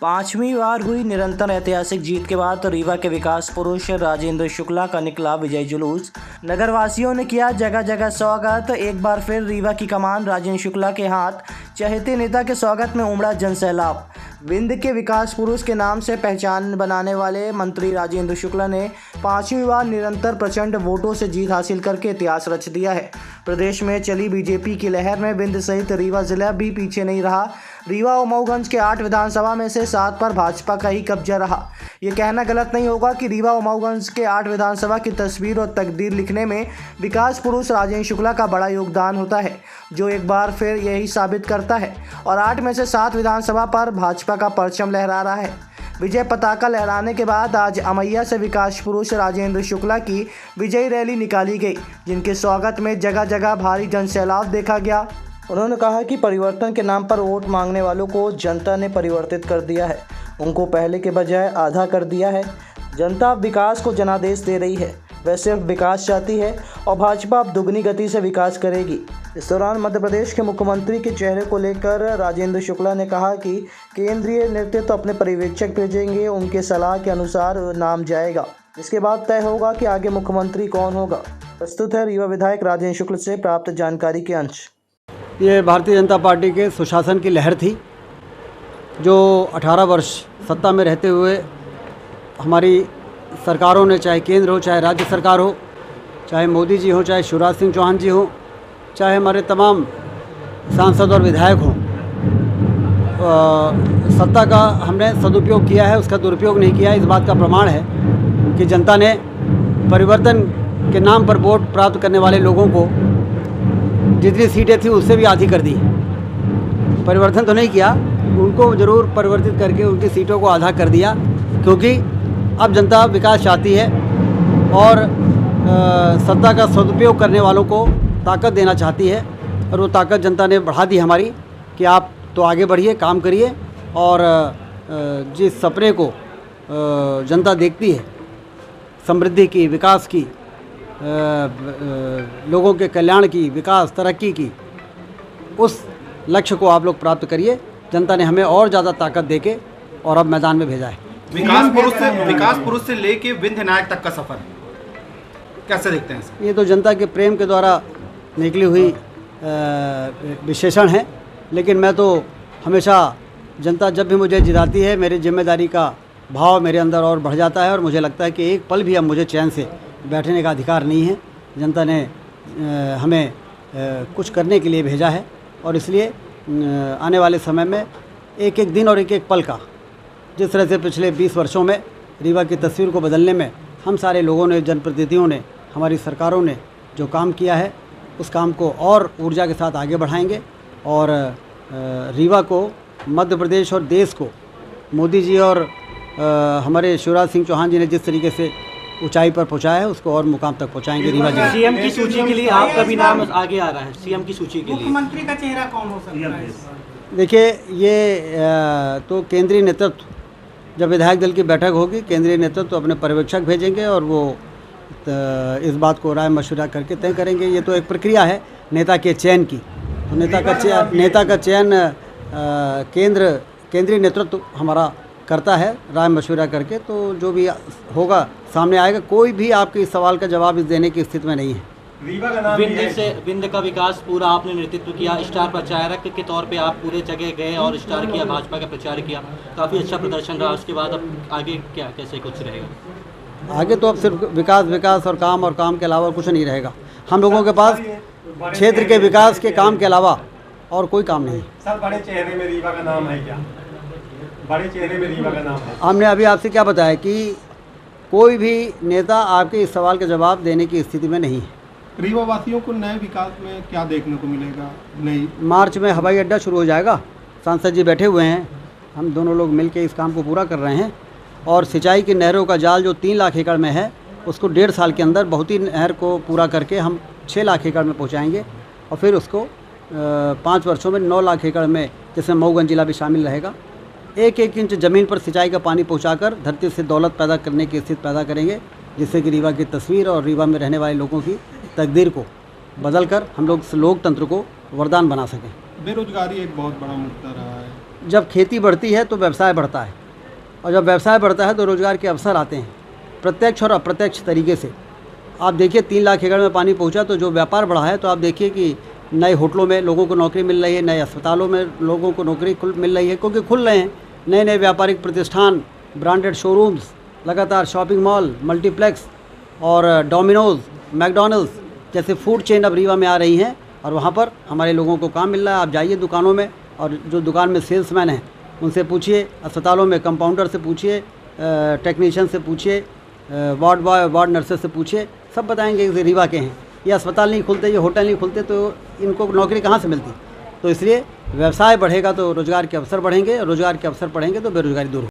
पांचवीं बार हुई निरंतर ऐतिहासिक जीत के बाद रीवा के विकास पुरुष राजेंद्र शुक्ला का निकला विजय जुलूस। नगरवासियों ने किया जगह जगह स्वागत। एक बार फिर रीवा की कमान राजेंद्र शुक्ला के हाथ। चहेते नेता के स्वागत में उमड़ा जनसैलाब। विंध्य के विकास पुरुष के नाम से पहचान बनाने वाले मंत्री राजेंद्र शुक्ला ने पांचवीं बार निरंतर प्रचंड वोटों से जीत हासिल करके इतिहास रच दिया है। प्रदेश में चली बीजेपी की लहर में विंध्य सहित रीवा जिला भी पीछे नहीं रहा। रीवा और मऊगंज के 8 विधानसभा में से 7 पर भाजपा का ही कब्जा रहा। ये कहना गलत नहीं होगा कि रीवा और मऊगंज के 8 विधानसभा की तस्वीर और तकदीर लिखने में विकास पुरुष राजेंद्र शुक्ला का बड़ा योगदान होता है, जो एक बार फिर यही साबित करता है। और 8 में से 7 विधानसभा पर भाजपा का परचम लहरा रहा है। विजय पताका लहराने के बाद आज अमैया से विकास पुरुष राजेंद्र शुक्ला की विजयी रैली निकाली गई, जिनके स्वागत में जगह जगह भारी जनसैलाब देखा गया। उन्होंने कहा कि परिवर्तन के नाम पर वोट मांगने वालों को जनता ने परिवर्तित कर दिया है, उनको पहले के बजाय आधा कर दिया है। जनता अब विकास को जनादेश दे रही है, वह सिर्फ विकास चाहती है और भाजपा अब दुगनी गति से विकास करेगी। इस दौरान मध्य प्रदेश के मुख्यमंत्री के चेहरे को लेकर राजेंद्र शुक्ला ने कहा कि केंद्रीय नेतृत्व अपने पर्यवेक्षक भेजेंगे, उनके सलाह के अनुसार नाम जाएगा। इसके बाद तय होगा कि आगे मुख्यमंत्री कौन होगा। प्रस्तुत है रीवा विधायक राजेंद्र शुक्ल से प्राप्त जानकारी के अंश। ये भारतीय जनता पार्टी के सुशासन की लहर थी, जो 18 वर्ष सत्ता में रहते हुए हमारी सरकारों ने, चाहे केंद्र हो चाहे राज्य सरकार हो, चाहे मोदी जी हो चाहे शिवराज सिंह चौहान जी हो, चाहे हमारे तमाम सांसद और विधायक हों, सत्ता का हमने सदुपयोग किया है, उसका दुरुपयोग नहीं किया है। इस बात का प्रमाण है कि जनता ने परिवर्तन के नाम पर वोट प्राप्त करने वाले लोगों को जितनी सीटें थी उससे भी आधी कर दी। परिवर्तन तो नहीं किया, उनको ज़रूर परिवर्तित करके उनकी सीटों को आधा कर दिया, क्योंकि अब जनता विकास चाहती है और सत्ता का सदुपयोग करने वालों को ताकत देना चाहती है। और वो ताकत जनता ने बढ़ा दी हमारी कि आप तो आगे बढ़िए, काम करिए। और जिस सपने को जनता देखती है, समृद्धि की, विकास की, लोगों के कल्याण की, विकास तरक्की की, उस लक्ष्य को आप लोग प्राप्त करिए। जनता ने हमें और ज़्यादा ताकत देके और अब मैदान में भेजा है। विकास पुरुष से लेके विंध्य नायक तक का सफर कैसे देखते हैं? ये तो जनता के प्रेम के द्वारा निकली हुई विशेषण है, लेकिन मैं तो हमेशा जनता जब भी मुझे जिताती है, मेरी जिम्मेदारी का भाव मेरे अंदर और बढ़ जाता है और मुझे लगता है कि एक पल भी अब मुझे चैन से बैठने का अधिकार नहीं है। जनता ने हमें कुछ करने के लिए भेजा है और इसलिए आने वाले समय में एक एक दिन और एक एक पल का, जिस तरह से पिछले 20 वर्षों में रीवा की तस्वीर को बदलने में हम सारे लोगों ने, जनप्रतिनिधियों ने, हमारी सरकारों ने जो काम किया है, उस काम को और ऊर्जा के साथ आगे बढ़ाएंगे और रीवा को, मध्य प्रदेश और देश को मोदी जी और हमारे शिवराज सिंह चौहान जी ने जिस तरीके से ऊंचाई पर पहुंचाया है, उसको और मुकाम तक पहुंचाएंगे। रीवा जी सीएम की सूची के लिए आपका भी नाम आगे आ रहा है। सीएम की सूची के लिए मुख्यमंत्री का चेहरा कौन हो सकता है? देखिए, ये तो केंद्रीय नेतृत्व, जब विधायक दल की बैठक होगी, केंद्रीय नेतृत्व अपने पर्यवेक्षक भेजेंगे और वो इस बात को राय मशवरा करके तय करेंगे। ये तो एक प्रक्रिया है नेता के चयन की। तो नेता का चयन केंद्रीय नेतृत्व हमारा करता है राय मशवरा करके। तो जो भी होगा सामने आएगा। कोई भी आपके इस सवाल का जवाब इस देने की स्थिति में नहीं है। विंध्य का विकास पूरा आपने नेतृत्व किया, स्टार प्रचारक के तौर पे आप पूरे जगह गए और स्टार किया, भाजपा का प्रचार किया, काफ़ी अच्छा प्रदर्शन रहा। उसके बाद अब आगे क्या, कैसे कुछ रहेगा? आगे तो अब सिर्फ विकास और काम के अलावा कुछ नहीं रहेगा। हम लोगों के पास क्षेत्र के विकास के काम के अलावा और कोई काम नहीं। सर, बड़े चेहरे में रीवा का नाम है क्या? बड़े चेहरे में रीवा का नाम है? हमने अभी आपसे क्या बताया कि कोई भी नेता आपके इस सवाल का जवाब देने की स्थिति में नहीं है। रीवा वासियों को नए विकास में क्या देखने को मिलेगा? नहीं, मार्च में हवाई अड्डा शुरू हो जाएगा। सांसद जी बैठे हुए हैं, हम दोनों लोग मिलकर इस काम को पूरा कर रहे हैं। और सिंचाई की नहरों का जाल जो 3 लाख एकड़ में है, उसको 1.5 साल के अंदर बहुती नहर को पूरा करके हम 6 लाख एकड़ में पहुंचाएंगे और फिर उसको 5 वर्षों में 9 लाख एकड़ में, जिसमें मऊगंज जिला भी शामिल रहेगा, 1-1 इंच ज़मीन पर सिंचाई का पानी पहुंचाकर धरती से दौलत पैदा करने की स्थिति पैदा करेंगे, जिससे कि रीवा की तस्वीर और रीवा में रहने वाले लोगों की तकदीर को बदलकर हम लोग लोकतंत्र को वरदान बना सकें। बेरोजगारी एक बहुत बड़ा मुद्दा रहा है, जब खेती बढ़ती है तो व्यवसाय बढ़ता है, और जब व्यवसाय बढ़ता है तो रोज़गार के अवसर आते हैं, प्रत्यक्ष और अप्रत्यक्ष तरीके से। आप देखिए 3 लाख एकड़ में पानी पहुंचा तो जो व्यापार बढ़ा है, तो आप देखिए कि नए होटलों में लोगों को नौकरी मिल रही है, नए अस्पतालों में लोगों को नौकरी मिल रही है, क्योंकि खुल रहे हैं नए नए व्यापारिक प्रतिष्ठान, ब्रांडेड शोरूम्स, लगातार शॉपिंग मॉल, मल्टीप्लेक्स और डोमिनोज़, मैकडॉनल्ड्स जैसे फूड चेन अब रीवा में आ रही हैं, और वहाँ पर हमारे लोगों को काम मिल रहा है। आप जाइए दुकानों में, और जो दुकान में सेल्समैन हैं उनसे पूछिए, अस्पतालों में कंपाउंडर से पूछिए, टेक्नीशियन से पूछिए, वार्ड बॉय, वार्ड नर्सेस से पूछिए, सब बताएंगे कि रीवा के हैं। ये अस्पताल नहीं खुलते, ये होटल नहीं खुलते तो इनको नौकरी कहाँ से मिलती। तो इसलिए व्यवसाय बढ़ेगा तो रोज़गार के अवसर बढ़ेंगे, और रोज़गार के अवसर बढ़ेंगे तो बेरोज़गारी दूर होगी।